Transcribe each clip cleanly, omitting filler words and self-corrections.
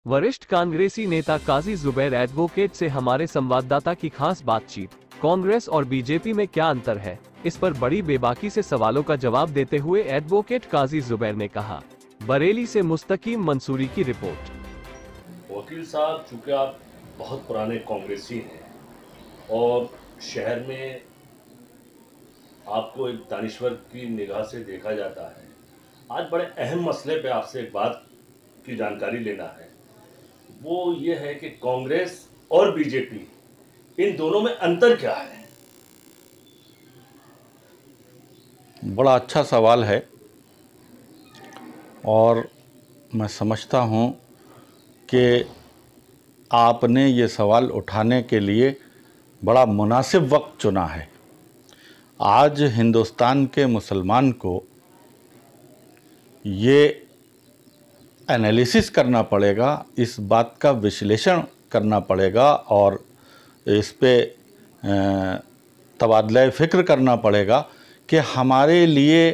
वरिष्ठ कांग्रेसी नेता काजी जुबैर एडवोकेट से हमारे संवाददाता की खास बातचीत। कांग्रेस और बीजेपी में क्या अंतर है, इस पर बड़ी बेबाकी से सवालों का जवाब देते हुए एडवोकेट काजी जुबैर ने कहा। बरेली से मुस्तकीम मंसूरी की रिपोर्ट। वकील साहब, चूंकि आप बहुत पुराने कांग्रेसी हैं और शहर में आपको एक दानिश्वर की निगाह से देखा जाता है, आज बड़े अहम मसले पे आपसे एक बात की जानकारी लेना है। वो ये है कि कांग्रेस और बीजेपी, इन दोनों में अंतर क्या है? बड़ा अच्छा सवाल है और मैं समझता हूँ कि आपने ये सवाल उठाने के लिए बड़ा मुनासिब वक्त चुना है। आज हिंदुस्तान के मुसलमान को ये एनालिसिस करना पड़ेगा, इस बात का विश्लेषण करना पड़ेगा और इस पे तबादला फ़िक्र करना पड़ेगा कि हमारे लिए,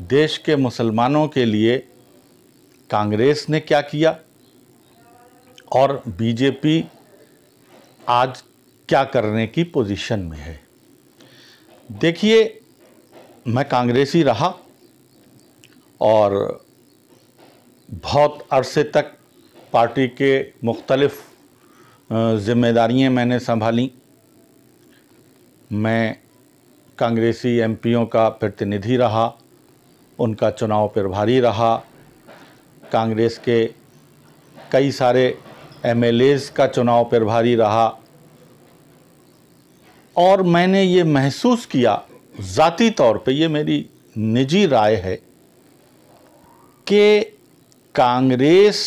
देश के मुसलमानों के लिए कांग्रेस ने क्या किया और बीजेपी आज क्या करने की पोजीशन में है। देखिए, मैं कांग्रेसी रहा और बहुत अरसे तक पार्टी के मुख्तलिफ़ ज़िम्मेदारियाँ मैंने संभाली। मैं कांग्रेसी एमपीओं का प्रतिनिधि रहा, उनका चुनाव प्रभारी रहा, कांग्रेस के कई सारे एमएलएज़ का चुनाव प्रभारी रहा और मैंने ये महसूस किया, ज़ाती तौर पे ये मेरी निजी राय है, कि कांग्रेस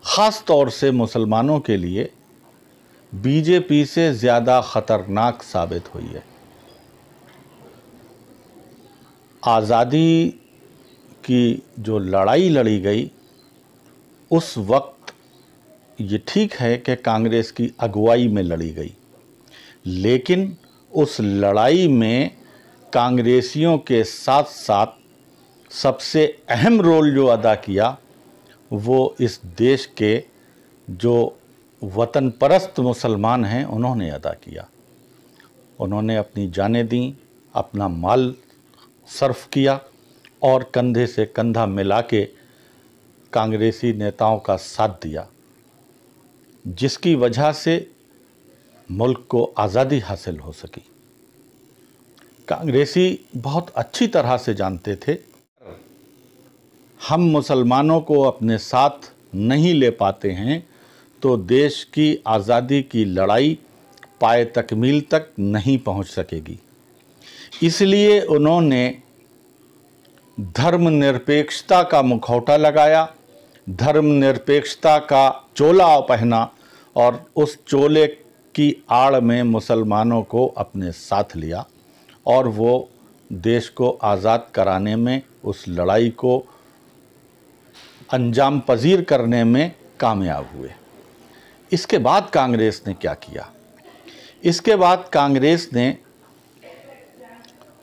ख़ास तौर से मुसलमानों के लिए बीजेपी से ज़्यादा ख़तरनाक साबित हुई है। आज़ादी की जो लड़ाई लड़ी गई उस वक्त ये ठीक है कि कांग्रेस की अगुवाई में लड़ी गई, लेकिन उस लड़ाई में कांग्रेसियों के साथ साथ सबसे अहम रोल जो अदा किया वो इस देश के जो वतन परस्त मुसलमान हैं उन्होंने अदा किया। उन्होंने अपनी जानें दी, अपना माल सर्फ किया और कंधे से कंधा मिला के कांग्रेसी नेताओं का साथ दिया, जिसकी वजह से मुल्क को आज़ादी हासिल हो सकी। कांग्रेसी बहुत अच्छी तरह से जानते थे, हम मुसलमानों को अपने साथ नहीं ले पाते हैं तो देश की आज़ादी की लड़ाई पाए तकमील तक नहीं पहुंच सकेगी। इसलिए उन्होंने धर्मनिरपेक्षता का मुखौटा लगाया, धर्मनिरपेक्षता का चोला पहना और उस चोले की आड़ में मुसलमानों को अपने साथ लिया और वो देश को आज़ाद कराने में, उस लड़ाई को अंजाम पजीर करने में कामयाब हुए। इसके बाद कांग्रेस ने क्या किया? इसके बाद कांग्रेस ने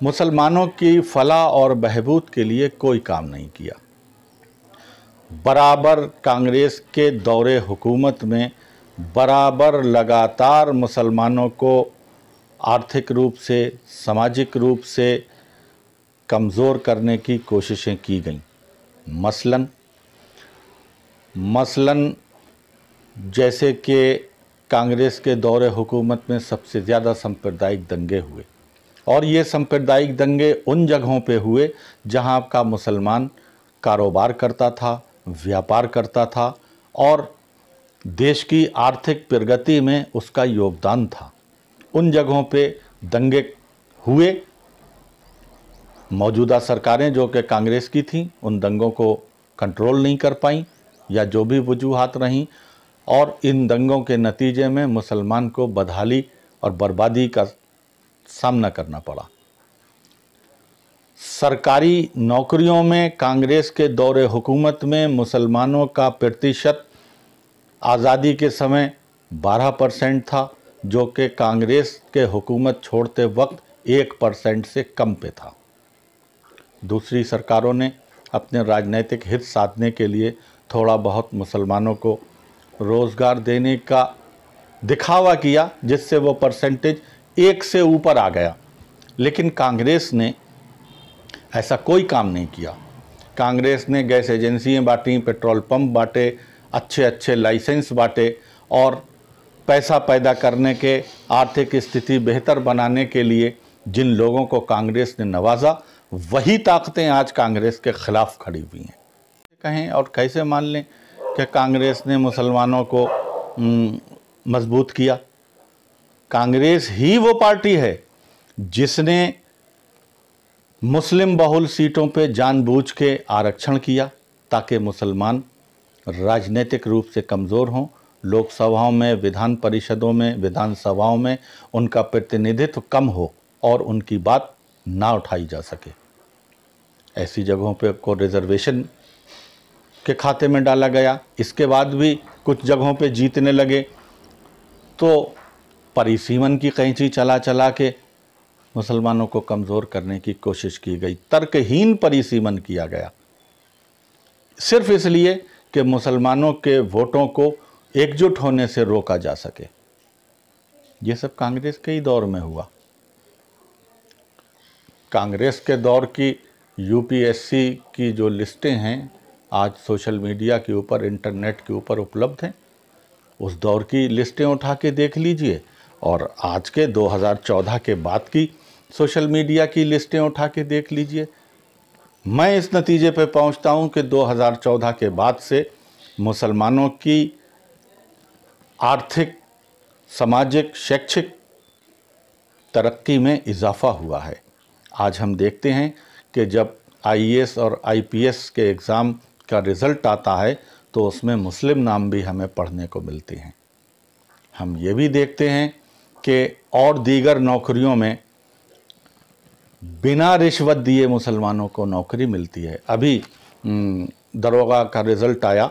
मुसलमानों की फलाह और बहबूद के लिए कोई काम नहीं किया। बराबर कांग्रेस के दौरे हुकूमत में बराबर लगातार मुसलमानों को आर्थिक रूप से, सामाजिक रूप से कमज़ोर करने की कोशिशें की गईं। मसलन जैसे कि कांग्रेस के दौरे हुकूमत में सबसे ज़्यादा सांप्रदायिक दंगे हुए और ये सांप्रदायिक दंगे उन जगहों पे हुए जहाँ का मुसलमान कारोबार करता था, व्यापार करता था और देश की आर्थिक प्रगति में उसका योगदान था। उन जगहों पे दंगे हुए। मौजूदा सरकारें जो कि कांग्रेस की थीं, उन दंगों को कंट्रोल नहीं कर पाईं या जो भी वजूहात रहीं, और इन दंगों के नतीजे में मुसलमान को बदहाली और बर्बादी का सामना करना पड़ा। सरकारी नौकरियों में कांग्रेस के दौरे हुकूमत में मुसलमानों का प्रतिशत आज़ादी के समय 12% था, जो कि कांग्रेस के हुकूमत छोड़ते वक्त 1% से कम पे था। दूसरी सरकारों ने अपने राजनीतिक हित साधने के लिए थोड़ा बहुत मुसलमानों को रोज़गार देने का दिखावा किया, जिससे वो परसेंटेज 1 से ऊपर आ गया। लेकिन कांग्रेस ने ऐसा कोई काम नहीं किया। कांग्रेस ने गैस एजेंसियाँ बांटी, पेट्रोल पंप बांटे, अच्छे अच्छे लाइसेंस बांटे और पैसा पैदा करने के, आर्थिक स्थिति बेहतर बनाने के लिए जिन लोगों को कांग्रेस ने नवाजा, वही ताकतें आज कांग्रेस के खिलाफ खड़ी हुई हैं। कहें और कैसे मान लें कि कांग्रेस ने मुसलमानों को मजबूत किया। कांग्रेस ही वो पार्टी है जिसने मुस्लिम बहुल सीटों पे जानबूझ के आरक्षण किया ताकि मुसलमान राजनीतिक रूप से कमज़ोर हों, लोकसभाओं में, विधान परिषदों में, विधानसभाओं में उनका प्रतिनिधित्व कम हो और उनकी बात ना उठाई जा सके। ऐसी जगहों पे को रिजर्वेशन के खाते में डाला गया। इसके बाद भी कुछ जगहों पे जीतने लगे तो परिसीमन की कैंची चला चला के मुसलमानों को कमज़ोर करने की कोशिश की गई। तर्कहीन परिसीमन किया गया सिर्फ इसलिए कि मुसलमानों के वोटों को एकजुट होने से रोका जा सके। ये सब कांग्रेस के ही दौर में हुआ। कांग्रेस के दौर की यूपीएससी की जो लिस्टें हैं आज सोशल मीडिया के ऊपर, इंटरनेट के ऊपर उपलब्ध हैं। उस दौर की लिस्टें उठा के देख लीजिए और आज के 2014 के बाद की सोशल मीडिया की लिस्टें उठा के देख लीजिए। मैं इस नतीजे पे पहुंचता हूं कि 2014 के बाद से मुसलमानों की आर्थिक, सामाजिक, शैक्षिक तरक्की में इजाफा हुआ है। आज हम देखते हैं कि जब आईएएस और आईपीएस के एग्ज़ाम का रिज़ल्ट आता है तो उसमें मुस्लिम नाम भी हमें पढ़ने को मिलते हैं। हम ये भी देखते हैं कि और दीगर नौकरियों में बिना रिश्वत दिए मुसलमानों को नौकरी मिलती है। अभी दरोगा का रिज़ल्ट आया,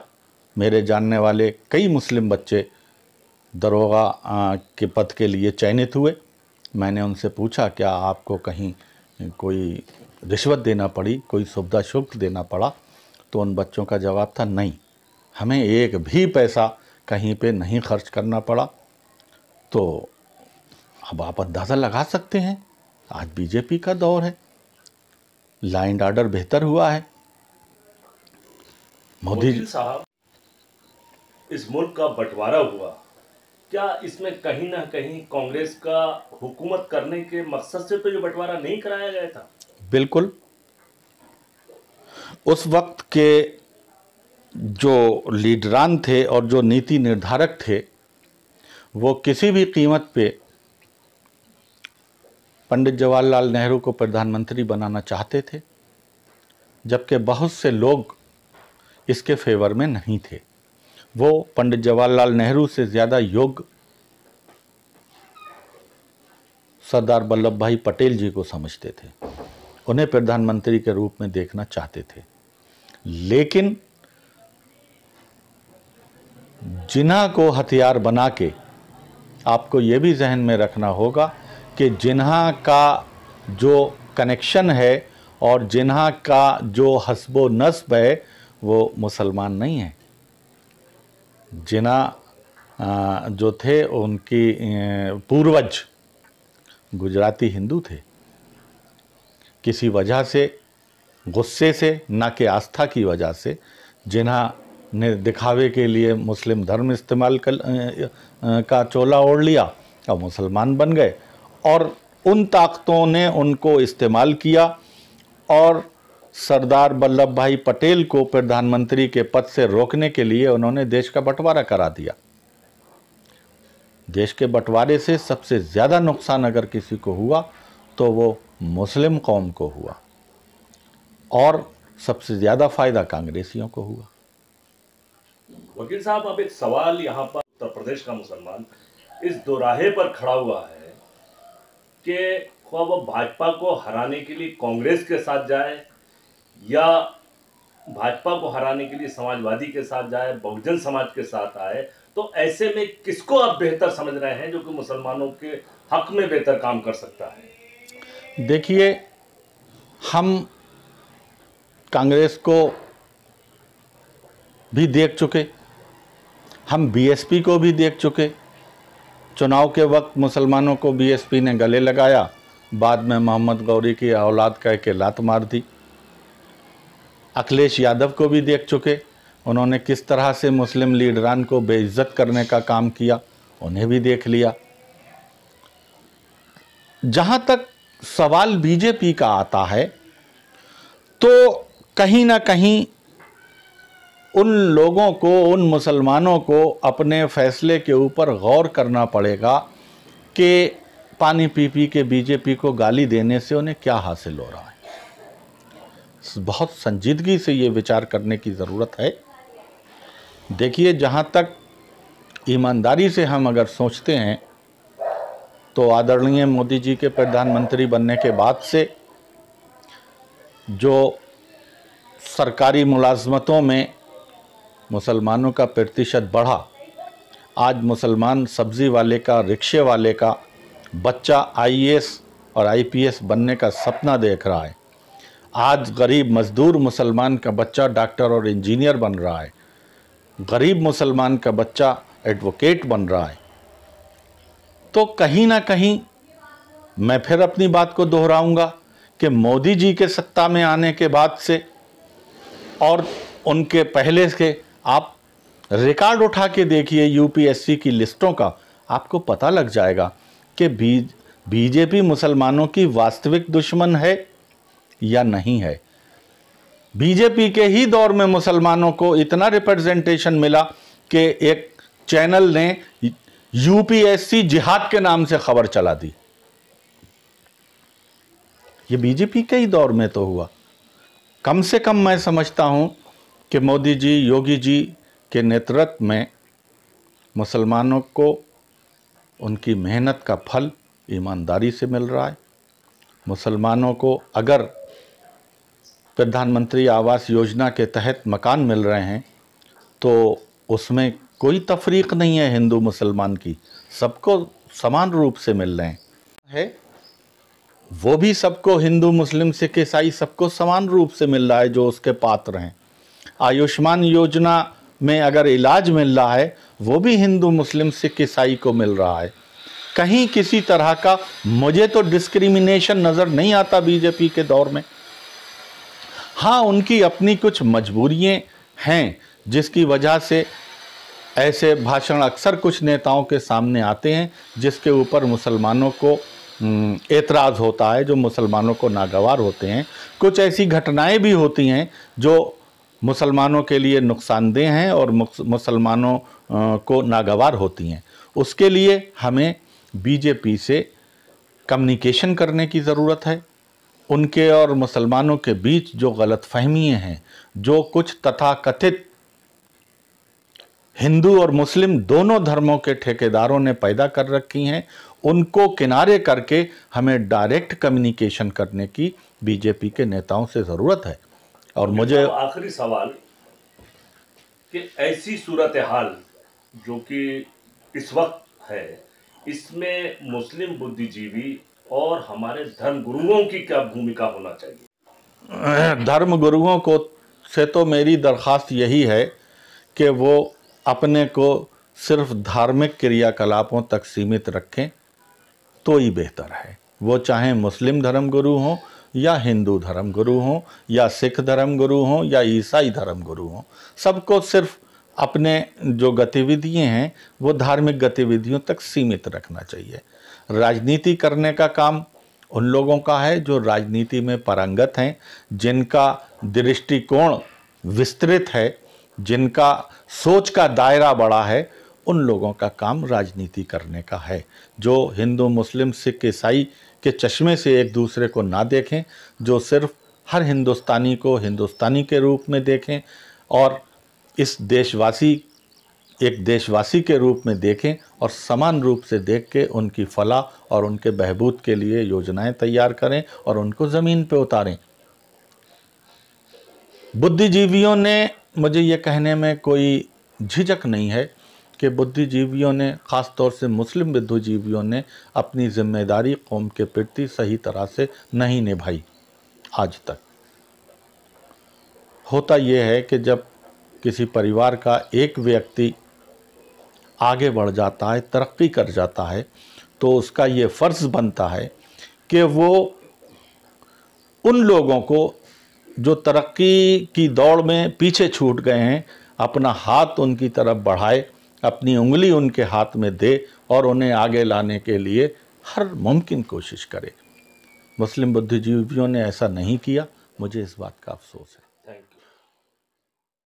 मेरे जानने वाले कई मुस्लिम बच्चे दरोगा के पद के लिए चयनित हुए। मैंने उनसे पूछा क्या आपको कहीं कोई रिश्वत देना पड़ी, कोई सुविधा शुल्क देना पड़ा? तो उन बच्चों का जवाब था नहीं, हमें एक भी पैसा कहीं पे नहीं खर्च करना पड़ा। तो अब आप अंदाज़ा लगा सकते हैं आज बीजेपी का दौर है, लॉ एंड ऑर्डर बेहतर हुआ है। मोदी साहब, इस मुल्क का बंटवारा हुआ, क्या इसमें कहीं ना कहीं कांग्रेस का हुकूमत करने के मकसद से तो ये बंटवारा नहीं कराया गया था? बिल्कुल। उस वक्त के जो लीडरान थे और जो नीति निर्धारक थे वो किसी भी कीमत पे पंडित जवाहरलाल नेहरू को प्रधानमंत्री बनाना चाहते थे, जबकि बहुत से लोग इसके फेवर में नहीं थे। वो पंडित जवाहरलाल नेहरू से ज़्यादा योग्य सरदार वल्लभ भाई पटेल जी को समझते थे, उन्हें प्रधानमंत्री के रूप में देखना चाहते थे। लेकिन जिन्ना को हथियार बना के आपको ये भी जहन में रखना होगा कि जिन्ना का जो कनेक्शन है और जिन्ना का जो हस्बो नस्ब है वो मुसलमान नहीं है। जिन्ना जो थे उनकी पूर्वज गुजराती हिंदू थे। किसी वजह से, गुस्से से, ना कि आस्था की वजह से जिन्ना ने दिखावे के लिए मुस्लिम धर्म इस्तेमाल का चोला ओढ़ लिया और मुसलमान बन गए, और उन ताकतों ने उनको इस्तेमाल किया और सरदार वल्लभ भाई पटेल को प्रधानमंत्री के पद से रोकने के लिए उन्होंने देश का बंटवारा करा दिया। देश के बंटवारे से सबसे ज़्यादा नुकसान अगर किसी को हुआ तो वो मुस्लिम कौम को हुआ और सबसे ज़्यादा फ़ायदा कांग्रेसियों को हुआ। वकील साहब, अब एक सवाल यहाँ पर उत्तर प्रदेश का मुसलमान इस दोराहे पर खड़ा हुआ है कि वो भाजपा को हराने के लिए कांग्रेस के साथ जाए या भाजपा को हराने के लिए समाजवादी के साथ जाए, बहुजन समाज के साथ आए, तो ऐसे में किसको आप बेहतर समझ रहे हैं जो कि मुसलमानों के हक में बेहतर काम कर सकता है? देखिए, हम कांग्रेस को भी देख चुके, हम बीएसपी को भी देख चुके। चुनाव के वक्त मुसलमानों को बीएसपी ने गले लगाया, बाद में मोहम्मद गौरी की औलाद कह के लात मार दी। अखिलेश यादव को भी देख चुके, उन्होंने किस तरह से मुस्लिम लीडरान को बेइज्जत करने का काम किया, उन्हें भी देख लिया। जहां तक सवाल बीजेपी का आता है, तो कहीं ना कहीं उन लोगों को, उन मुसलमानों को अपने फैसले के ऊपर गौर करना पड़ेगा कि पानी पी पी के बीजेपी को गाली देने से उन्हें क्या हासिल हो रहा है। बहुत संजीदगी से ये विचार करने की ज़रूरत है। देखिए, जहाँ तक ईमानदारी से हम अगर सोचते हैं, तो आदरणीय मोदी जी के प्रधानमंत्री बनने के बाद से जो सरकारी मुलाजमतों में मुसलमानों का प्रतिशत बढ़ा, आज मुसलमान सब्ज़ी वाले का, रिक्शे वाले का बच्चा आईएएस और आईपीएस बनने का सपना देख रहा है। आज गरीब मजदूर मुसलमान का बच्चा डॉक्टर और इंजीनियर बन रहा है। गरीब मुसलमान का बच्चा एडवोकेट बन रहा है। तो कहीं ना कहीं मैं फिर अपनी बात को दोहराऊंगा कि मोदी जी के सत्ता में आने के बाद से और उनके पहले के आप रिकॉर्ड उठा के देखिए यूपीएससी की लिस्टों का, आपको पता लग जाएगा कि बीजेपी मुसलमानों की वास्तविक दुश्मन है या नहीं है। बीजेपी के ही दौर में मुसलमानों को इतना रिप्रेजेंटेशन मिला कि एक चैनल ने यूपीएससी जिहाद के नाम से खबर चला दी। ये बीजेपी के ही दौर में तो हुआ। कम से कम मैं समझता हूं कि मोदी जी, योगी जी के नेतृत्व में मुसलमानों को उनकी मेहनत का फल ईमानदारी से मिल रहा है। मुसलमानों को अगर प्रधानमंत्री आवास योजना के तहत मकान मिल रहे हैं, तो उसमें कोई तफरीक नहीं है हिंदू मुसलमान की, सबको समान रूप से मिल रहे हैं। वो भी सबको, हिंदू मुस्लिम सिख ईसाई सबको समान रूप से मिल रहा है जो उसके पात्र हैं। आयुष्मान योजना में अगर इलाज मिल रहा है, वो भी हिंदू मुस्लिम सिख ईसाई को मिल रहा है। कहीं किसी तरह का मुझे तो डिस्क्रिमिनेशन नज़र नहीं आता बीजेपी के दौर में। हाँ, उनकी अपनी कुछ मजबूरियां हैं जिसकी वजह से ऐसे भाषण अक्सर कुछ नेताओं के सामने आते हैं जिसके ऊपर मुसलमानों को एतराज़ होता है, जो मुसलमानों को नागवार होते हैं। कुछ ऐसी घटनाएं भी होती हैं जो मुसलमानों के लिए नुकसानदेह हैं और मुसलमानों को नागवार होती हैं। उसके लिए हमें बीजेपी से कम्युनिकेशन करने की ज़रूरत है। उनके और मुसलमानों के बीच जो गलतफहमियाँ हैं, जो कुछ तथाकथित हिंदू और मुस्लिम दोनों धर्मों के ठेकेदारों ने पैदा कर रखी हैं, उनको किनारे करके हमें डायरेक्ट कम्युनिकेशन करने की बीजेपी के नेताओं से ज़रूरत है। और मुझे आखिरी सवाल कि ऐसी सूरत हाल जो कि इस वक्त है, इसमें मुस्लिम बुद्धिजीवी और हमारे धर्म गुरुओं की क्या भूमिका होना चाहिए? धर्म गुरुओं को से तो मेरी दरख्वास्त यही है कि वो अपने को सिर्फ धार्मिक क्रियाकलापों तक सीमित रखें तो ही बेहतर है। वो चाहे मुस्लिम धर्म गुरु हों या हिंदू धर्म गुरु हों या सिख धर्म गुरु हों या ईसाई धर्म गुरु हों, सबको सिर्फ अपने जो गतिविधियां हैं वो धार्मिक गतिविधियों तक सीमित रखना चाहिए। राजनीति करने का काम उन लोगों का है जो राजनीति में पारंगत हैं, जिनका दृष्टिकोण विस्तृत है, जिनका सोच का दायरा बड़ा है। उन लोगों का काम राजनीति करने का है, जो हिंदू मुस्लिम सिख ईसाई के चश्मे से एक दूसरे को ना देखें, जो सिर्फ हर हिंदुस्तानी को हिंदुस्तानी के रूप में देखें और इस देशवासी एक देशवासी के रूप में देखें और समान रूप से देख के उनकी फलाह और उनके बहबूद के लिए योजनाएं तैयार करें और उनको ज़मीन पे उतारें। बुद्धिजीवियों ने, मुझे ये कहने में कोई झिझक नहीं है कि बुद्धिजीवियों ने, ख़ास तौर से मुस्लिम बुद्धिजीवियों ने अपनी जिम्मेदारी कौम के प्रति सही तरह से नहीं निभाई आज तक। होता यह है कि जब किसी परिवार का एक व्यक्ति आगे बढ़ जाता है, तरक्की कर जाता है, तो उसका ये फ़र्ज़ बनता है कि वो उन लोगों को जो तरक्की की दौड़ में पीछे छूट गए हैं, अपना हाथ उनकी तरफ बढ़ाए, अपनी उंगली उनके हाथ में दे और उन्हें आगे लाने के लिए हर मुमकिन कोशिश करे। मुस्लिम बुद्धिजीवियों ने ऐसा नहीं किया, मुझे इस बात का अफसोस है।